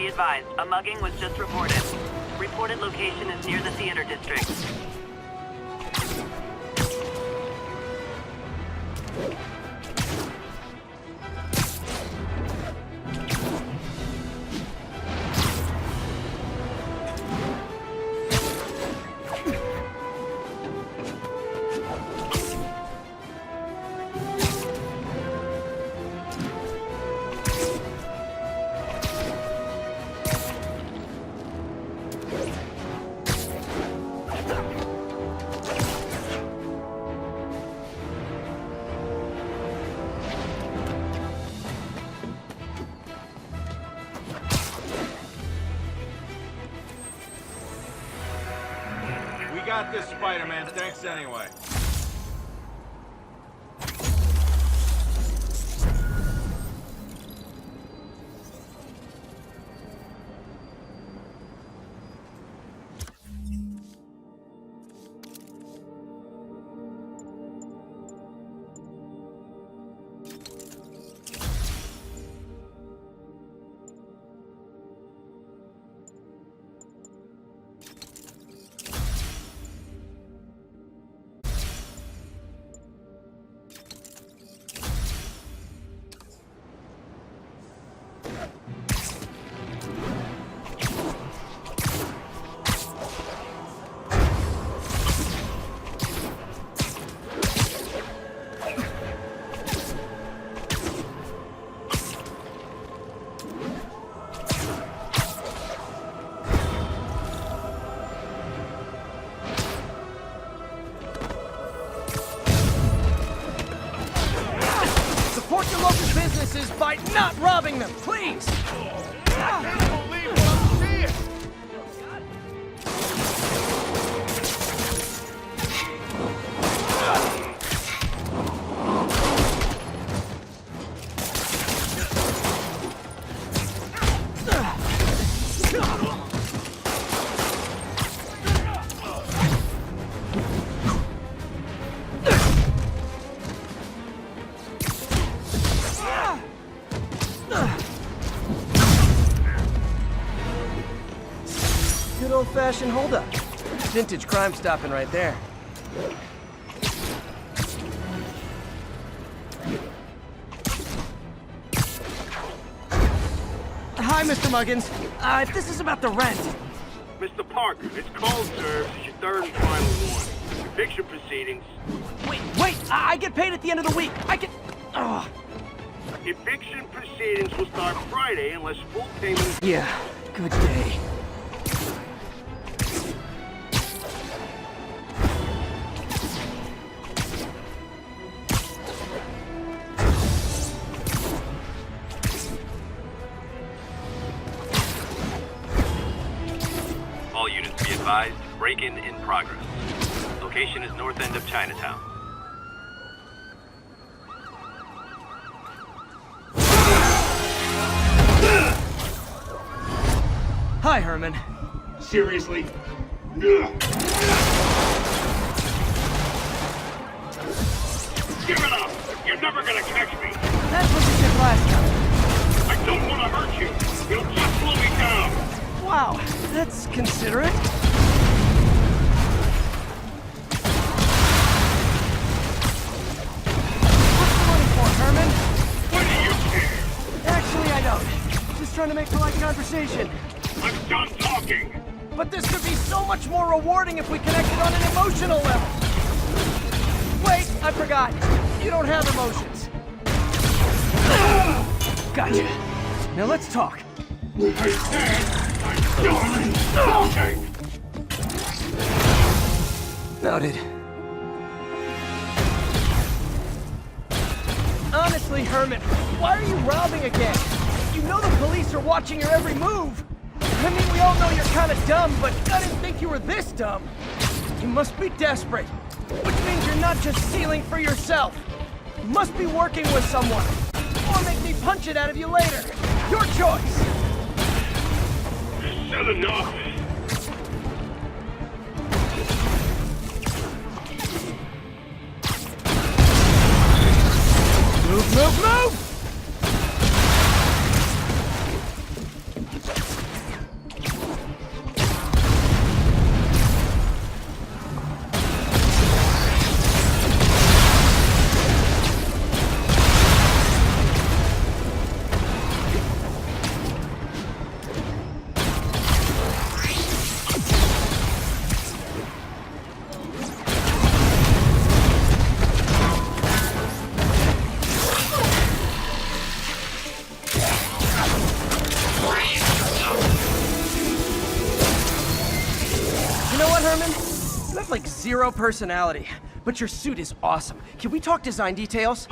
Be advised, a mugging was just reported. Reported location is near the theater district. Got this, Spider-Man. Thanks anyway. By not robbing them, please! I can't believe what I'm seeing! Good old-fashioned holdup. Vintage crime stopping right there. Hi, Mr. Muggins. If this is about the rent... Mr. Parker, it's cold served. It's your third and final warning. Eviction proceedings. Wait! I get paid at the end of the week. I get... Ugh. Eviction proceedings will start Friday unless full payment is... Yeah, good day. All units be advised, break-in in progress. Location is north end of Chinatown. Hi, Herman. Seriously? Give it up! You're never gonna catch me! That's what you did last time. I don't want to hurt you! You'll just slow me down! Wow, that's considerate. What's the money for, Herman? What do you care? Actually, I don't. Just trying to make polite conversation. I'm done talking! But this could be so much more rewarding if we connected on an emotional level. Wait, I forgot. You don't have emotions. Gotcha. Now let's talk. I said I'm done talking! Noted. Honestly, Herman, why are you robbing again? You know the police are watching your every move. I mean, we all know you're kind of dumb, but I didn't think you were this dumb. You must be desperate, which means you're not just stealing for yourself. You must be working with someone, or make me punch it out of you later. Your choice. Said enough! Move, move, move! what, Herman? You have like zero personality, but your suit is awesome. Can we talk design details?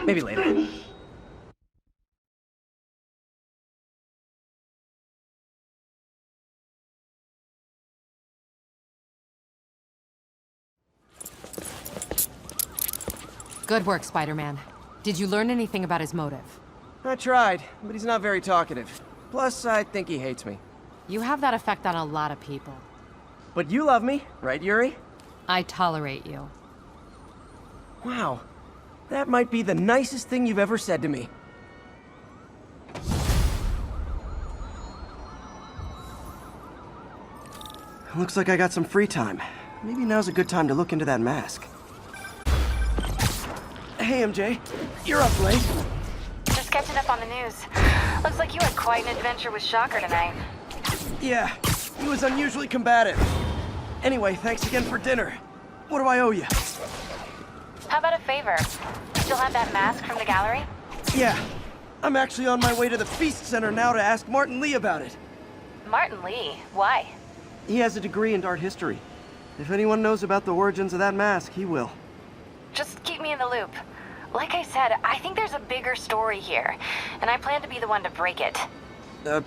Maybe later. Good work, Spider-Man. Did you learn anything about his motive? I tried, but he's not very talkative. Plus, I think he hates me. You have that effect on a lot of people. But you love me, right, Yuri? I tolerate you. Wow. That might be the nicest thing you've ever said to me. Looks like I got some free time. Maybe now's a good time to look into that mask. Hey, MJ. You're up late. Just catching up on the news. Looks like you had quite an adventure with Shocker tonight. Yeah, he was unusually combative. Anyway, thanks again for dinner. What do I owe you? How about a favor? Still have that mask from the gallery? Yeah, I'm actually on my way to the Feast Center now to ask Martin Lee about it. Martin Lee? Why? He has a degree in art history. If anyone knows about the origins of that mask, he will. Just keep me in the loop. Like I said, I think there's a bigger story here, and I plan to be the one to break it.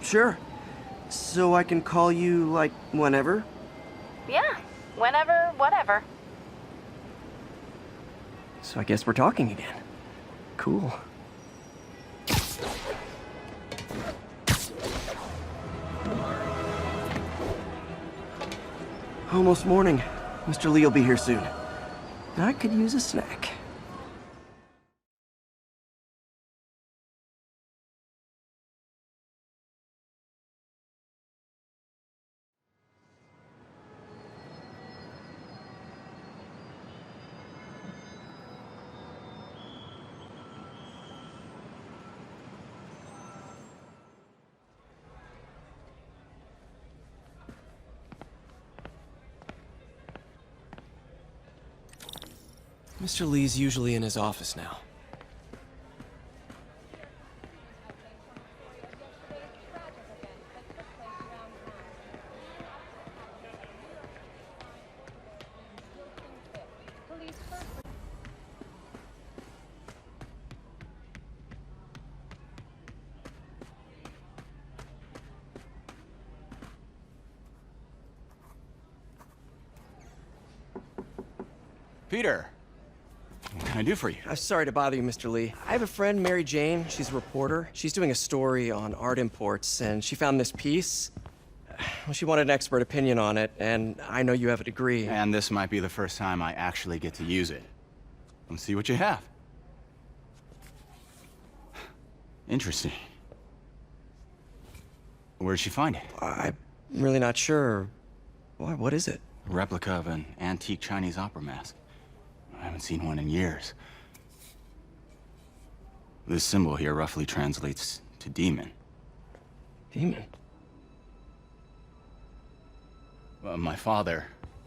Sure. So I can call you, like, whenever? Yeah, whenever, whatever. So I guess we're talking again. Cool. Almost morning. Mr. Lee will be here soon. I could use a snack. Mr. Lee's usually in his office now. Peter, what can I do for you? I'm sorry to bother you, Mr. Lee. I have a friend, Mary Jane. She's a reporter. She's doing a story on art imports, and she found this piece. Well, she wanted an expert opinion on it, and I know you have a degree. And this might be the first time I actually get to use it. Let's see what you have. Interesting. Where did she find it? I'm really not sure. Why, what is it? A replica of an antique Chinese opera mask. I haven't seen one in years. This symbol here roughly translates to demon. Demon? Well, my father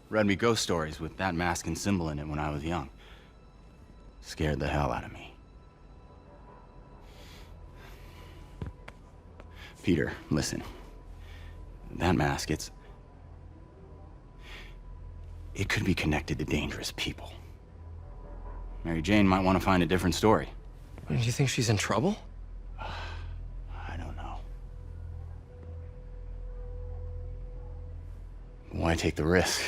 read me ghost stories with that mask and symbol in it when I was young. Scared the hell out of me. Peter, listen. That mask, it could be connected to dangerous people. Mary Jane might want to find a different story. Do you think she's in trouble? I don't know. Why take the risk?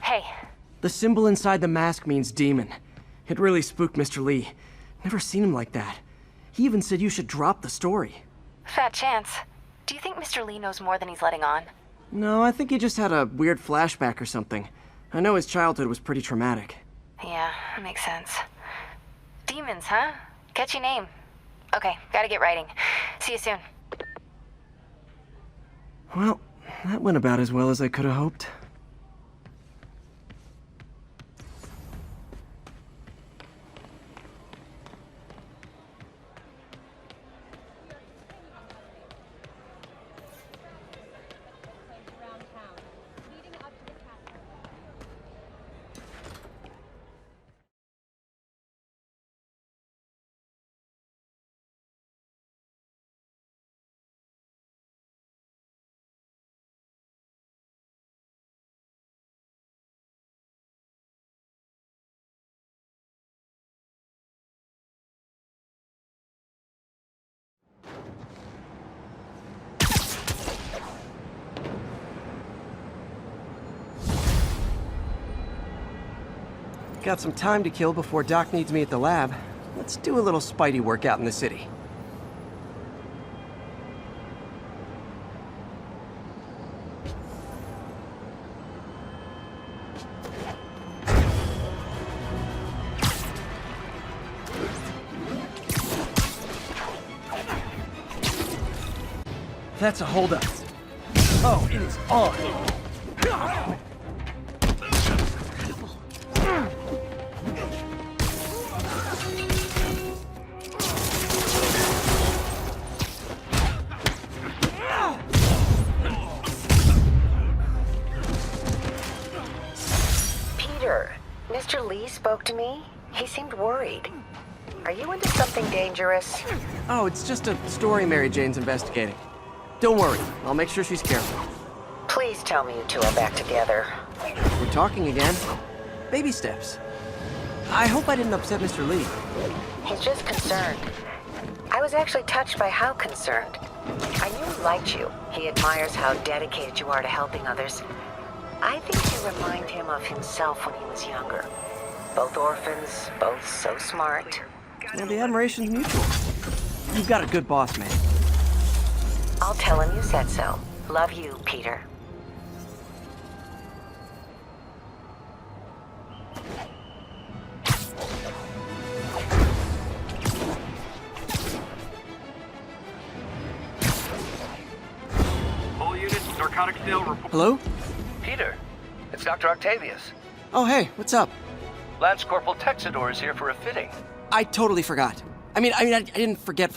Hey, The symbol inside the mask means demon. It really spooked Mr. Lee. Never seen him like that. He even said you should drop the story. fat chance. Do you think Mr. Lee knows more than he's letting on? No, I think he just had a weird flashback or something. I know his childhood was pretty traumatic. Yeah, that makes sense. Demons, huh? Catchy name. Okay, gotta get writing. See you soon. Well, that went about as well as I could have hoped. Got some time to kill before Doc needs me at the lab. Let's do a little Spidey workout in the city. That's a holdup. Oh, it is on. Peter, Mr. Lee spoke to me. He seemed worried. Are you into something dangerous? Oh, it's just a story Mary Jane's investigating. Don't worry, I'll make sure she's careful. Please tell me you two are back together. We're talking again. Baby steps. I hope I didn't upset Mr. Lee. He's just concerned. I was actually touched by how concerned. I knew he liked you. He admires how dedicated you are to helping others. I think you remind him of himself when he was younger. Both orphans, both so smart. Well, the admiration's mutual. You've got a good boss, man. I'll tell him you said so. Love you, Peter. All units, narcotic sale report. Hello? Peter, it's Dr. Octavius. Oh, hey, what's up? Lance Corporal Texador is here for a fitting. I totally forgot. I didn't forget.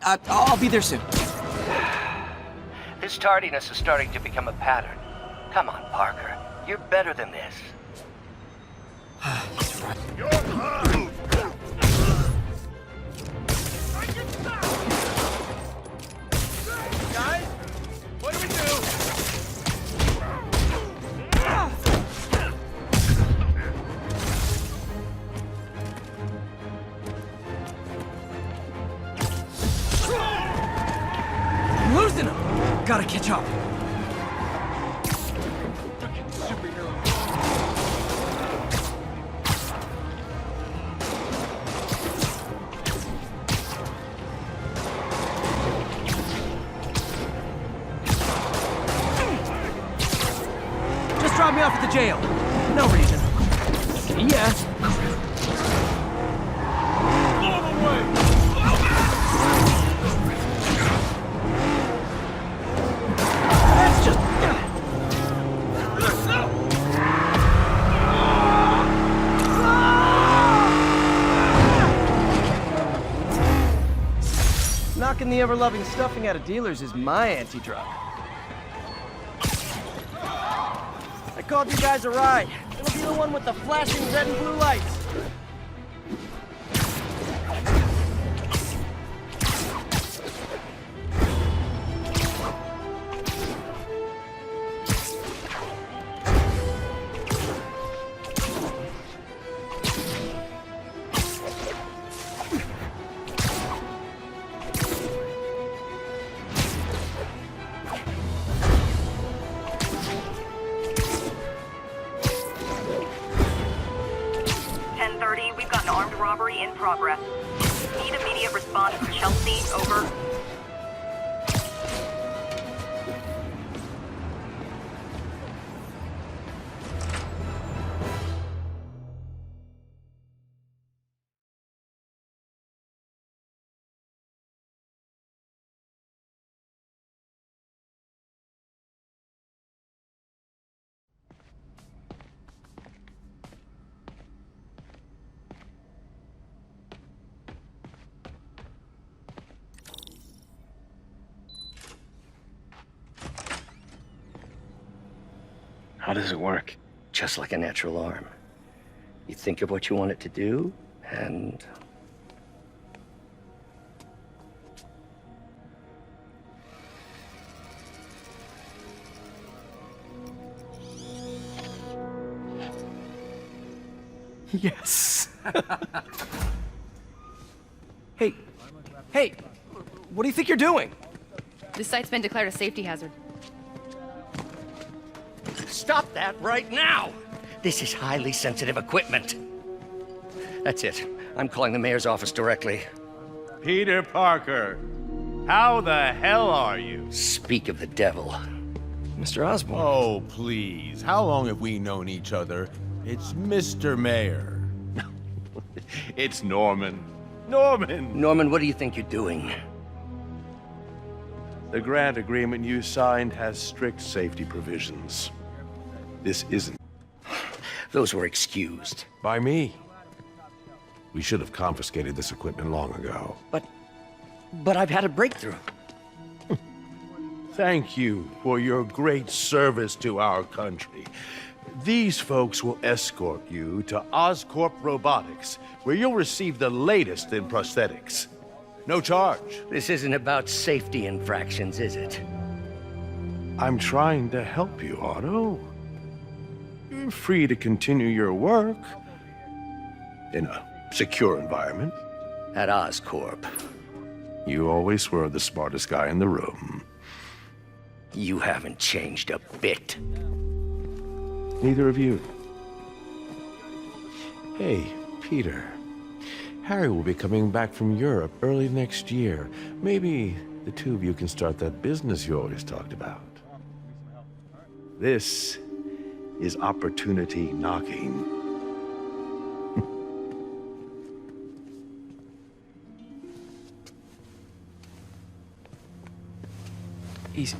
I'll be there soon. His tardiness is starting to become a pattern. Come on, Parker. You're better than this. That's right. Guys, what do we do? I'm losing him! Gotta catch up. Just drop me off at the jail. No reason. See ya. That's just... Knocking the ever-loving stuffing out of dealers is my anti-drug. I called you guys a ride. It'll be the one with the flashing red and blue lights. We've got an armed robbery in progress. Need immediate response from Chelsea, over. How does it work? Just like a natural arm. You think of what you want it to do, and... Yes. Hey, what do you think you're doing? This site's been declared a safety hazard. Stop that right now! This is highly sensitive equipment. That's it. I'm calling the mayor's office directly. Peter Parker, how the hell are you? Speak of the devil. Mr. Osborn. Oh, please. How long have we known each other? It's Mr. Mayor. It's Norman. Norman! Norman, what do you think you're doing? The grant agreement you signed has strict safety provisions. This isn't. Those were excused. By me. We should have confiscated this equipment long ago. But I've had a breakthrough. Thank you for your great service to our country. These folks will escort you to Oscorp Robotics, where you'll receive the latest in prosthetics. No charge. This isn't about safety infractions, is it? I'm trying to help you, Otto. You're free to continue your work in a secure environment. At Oscorp. You always were the smartest guy in the room. You haven't changed a bit. Neither of you. Hey, Peter. Harry will be coming back from Europe early next year. Maybe the two of you can start that business you always talked about. This is opportunity knocking.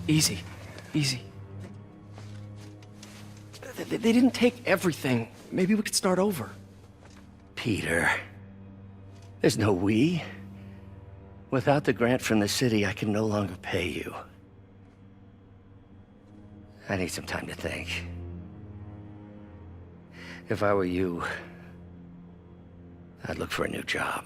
Easy. They didn't take everything. Maybe we could start over. Peter. There's no we. Without the grant from the city, I can no longer pay you. I need some time to think. If I were you, I'd look for a new job.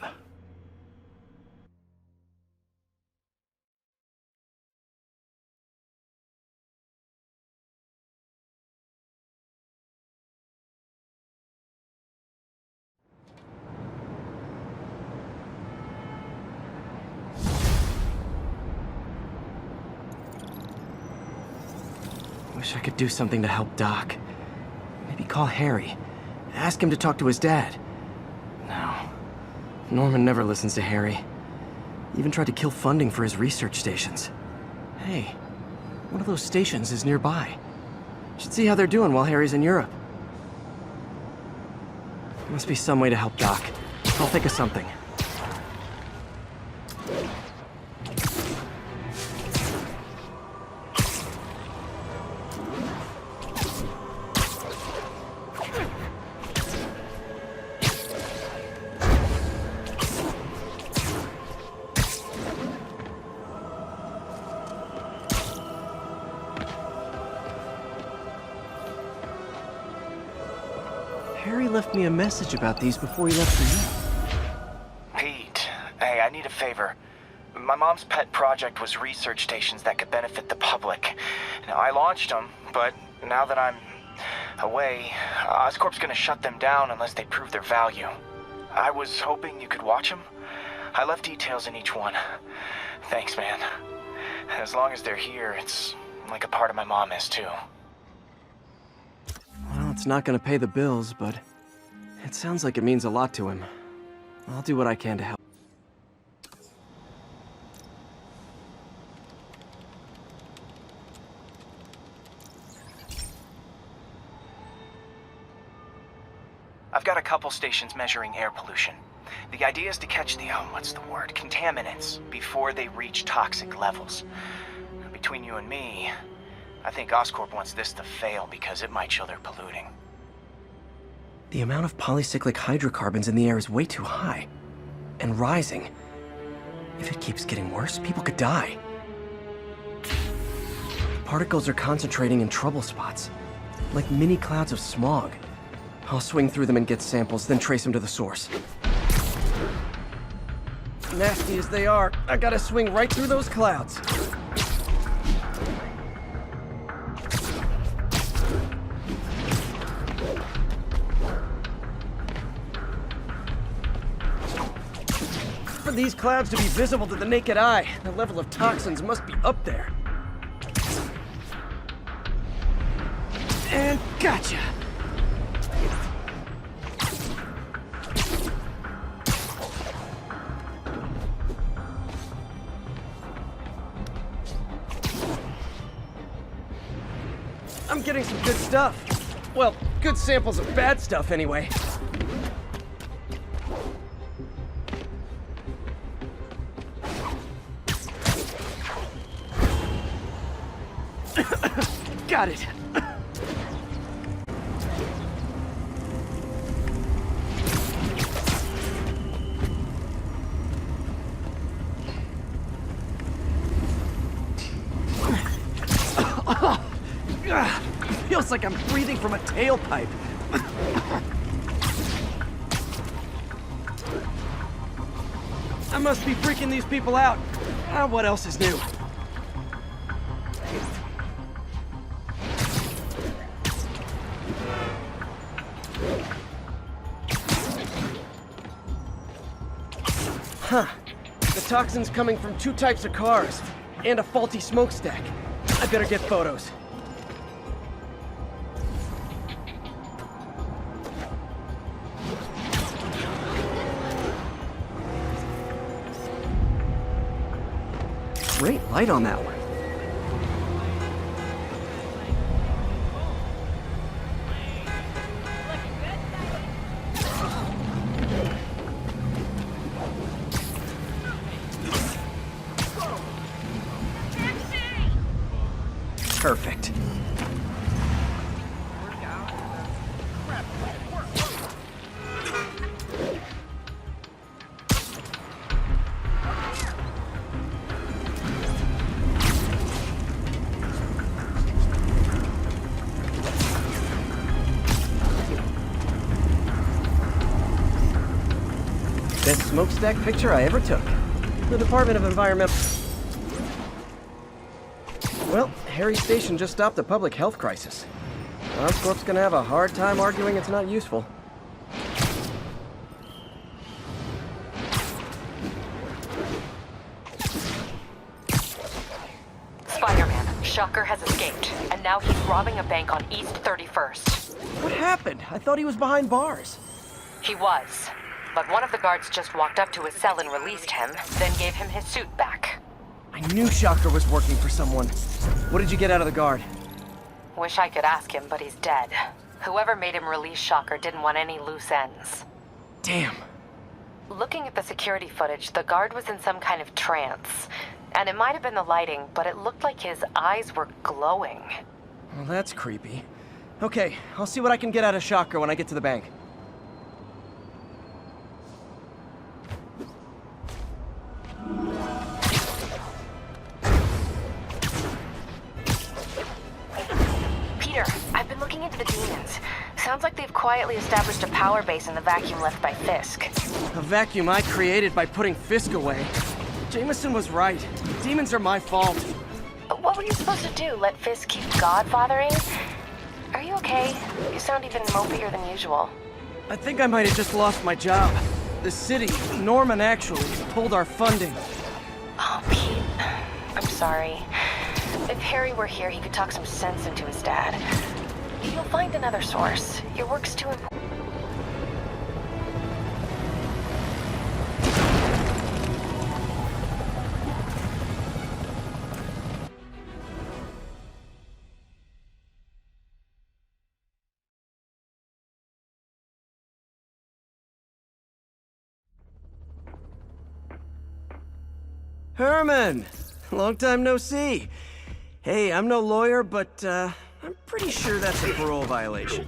Wish I could do something to help Doc. Maybe call Harry. Ask him to talk to his dad. No. Norman never listens to Harry. Even tried to kill funding for his research stations. Hey, one of those stations is nearby. Should see how they're doing while Harry's in Europe. Must be some way to help Doc. I'll think of something. Harry left me a message about these before he left for you. Pete, hey, I need a favor. My mom's pet project was research stations that could benefit the public. Now, I launched them, but now that I'm away, Oscorp's gonna shut them down unless they prove their value. I was hoping you could watch them. I left details in each one. Thanks, man. As long as they're here, it's like a part of my mom is, too. Well, it's not gonna pay the bills, but it sounds like it means a lot to him. I'll do what I can to help. I've got a couple stations measuring air pollution. The idea is to catch the, contaminants before they reach toxic levels. Between you and me, I think Oscorp wants this to fail because it might show they're polluting. The amount of polycyclic hydrocarbons in the air is way too high. And rising. If it keeps getting worse, people could die. Particles are concentrating in trouble spots, like mini clouds of smog. I'll swing through them and get samples, then trace them to the source. Nasty as they are, I gotta swing right through those clouds. For these clouds to be visible to the naked eye, the level of toxins must be up there. And gotcha! getting some good stuff. Well, good samples of bad stuff, anyway. Got it. Feels like I'm breathing from a tailpipe. I must be freaking these people out. What else is new? Huh. The toxin's coming from 2 types of cars, and a faulty smokestack. I better get photos. Great light on that one. Perfect. Best smokestack picture I ever took. The Department of Environmental... Well, Harry Station just stopped a public health crisis. Oscorp's gonna have a hard time arguing it's not useful. Spider-Man, Shocker has escaped, and now he's robbing a bank on East 31st. What happened? I thought he was behind bars. He was, but one of the guards just walked up to his cell and released him, then gave him his suit back. I knew Shocker was working for someone. What did you get out of the guard? Wish I could ask him, but he's dead. Whoever made him release Shocker didn't want any loose ends. Damn. Looking at the security footage, the guard was in some kind of trance. And it might have been the lighting, but it looked like his eyes were glowing. Well, that's creepy. Okay, I'll see what I can get out of Shocker when I get to the bank. Peter, I've been looking into the demons. Sounds like they've quietly established a power base in the vacuum left by Fisk. A vacuum I created by putting Fisk away. Jameson was right. Demons are my fault. But what were you supposed to do? Let Fisk keep godfathering? Are you okay? You sound even mopier than usual. I think I might have just lost my job. The city, Norman actually, pulled our funding. Oh, Pete. I'm sorry. If Harry were here, he could talk some sense into his dad. You'll find another source. Your work's too important. Herman! Long time no see. Hey, I'm no lawyer, but I'm pretty sure that's a parole violation.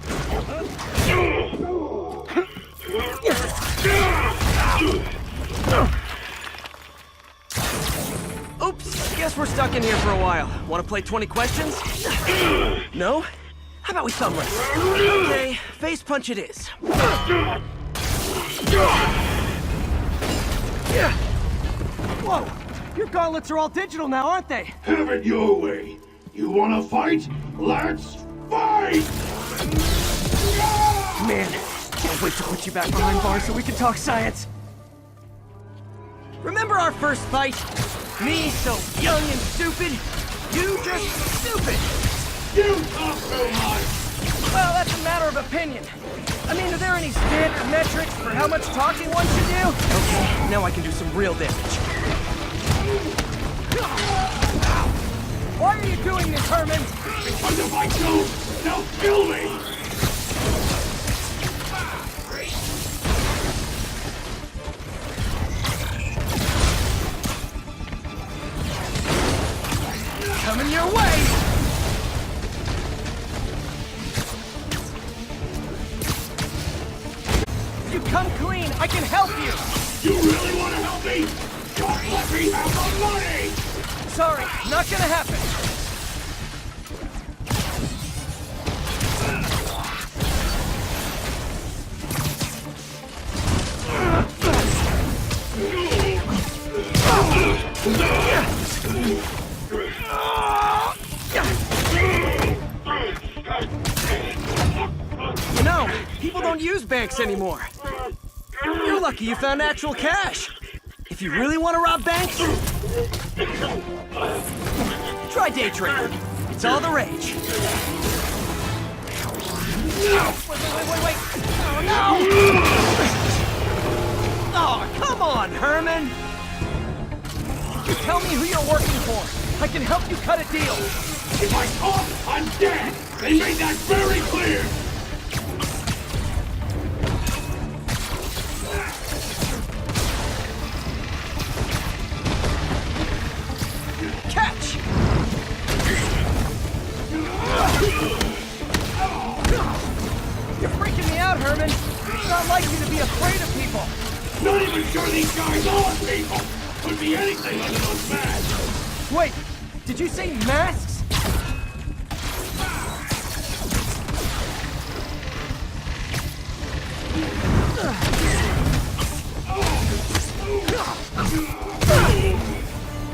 Oops, guess we're stuck in here for a while. Want to play 20 questions? No? How about we thumb wrestle? Okay, face punch it is. Whoa! Your gauntlets are all digital now, aren't they? Have it your way. You wanna fight? Let's fight! Man, can't wait to put you back behind bars so we can talk science. Remember our first fight? Me so young and stupid, you just stupid. You talk so much! Well, that's a matter of opinion. I mean, are there any standard metrics for how much talking one should do? Okay, now I can do some real damage. Why are you doing this, Herman? Because if I don't, If you come clean, I can help you! You really want to help me? Just let me have the money! Sorry, not gonna happen. You know, people don't use banks anymore. You're lucky you found actual cash. If you really want to rob banks, try day trading. It's all the rage. Wait. Oh, no! Oh, come on, Herman! You tell me who you're working for. I can help you cut a deal. If I talk, I'm dead! They made that very clear! Catch! You're freaking me out, Herman. It's not like you to be afraid of people. Not even sure these guys are people! Could be anything under those masks! Wait, did you say masks?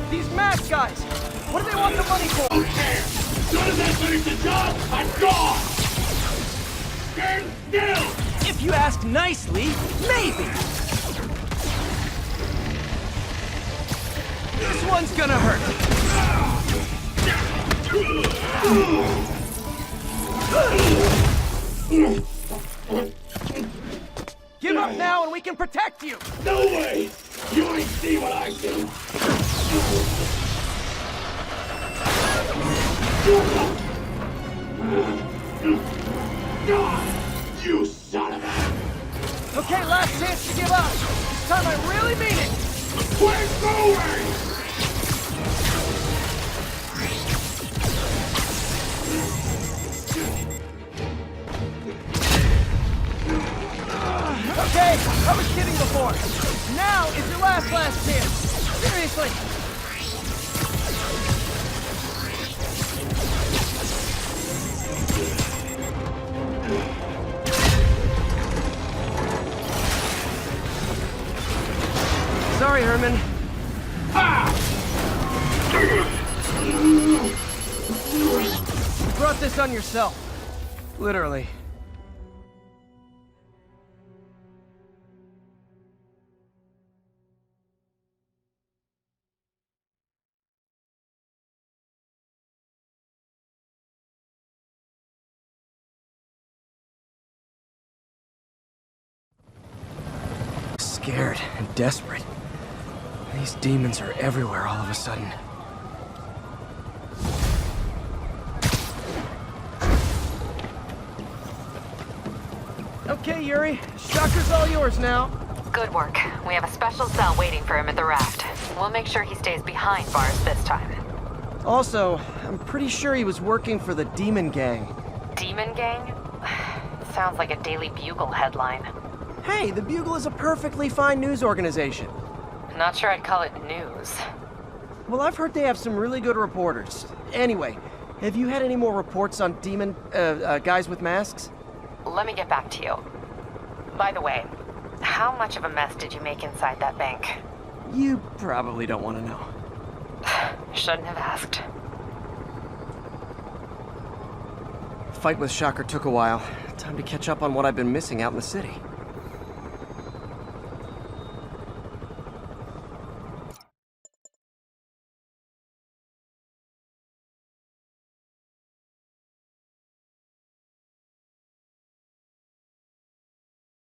These mask guys! What do they want the money for? Don't care! As soon as I finish the job, I'm gone! Stand still! If you ask nicely, maybe! This one's gonna hurt. Give up now and we can protect you! No way! You ain't see what I do! You son of a... Okay, last chance to give up. This time I really mean it. We're going! Okay, I was kidding before. Now is your last chance. Seriously. Sorry, Herman. You brought this on yourself. Literally. Scared and desperate. These demons are everywhere all of a sudden. Okay, Yuri. Shocker's all yours now. Good work. We have a special cell waiting for him at the raft. We'll make sure he stays behind bars this time. Also, I'm pretty sure he was working for the Demon Gang. Demon Gang? Sounds like a Daily Bugle headline. Hey, the Bugle is a perfectly fine news organization. Not sure I'd call it news. Well, I've heard they have some really good reporters. Anyway, have you had any more reports on demon, guys with masks? Let me get back to you. By the way, how much of a mess did you make inside that bank? You probably don't want to know. Shouldn't have asked. Fight with Shocker took a while. Time to catch up on what I've been missing out in the city.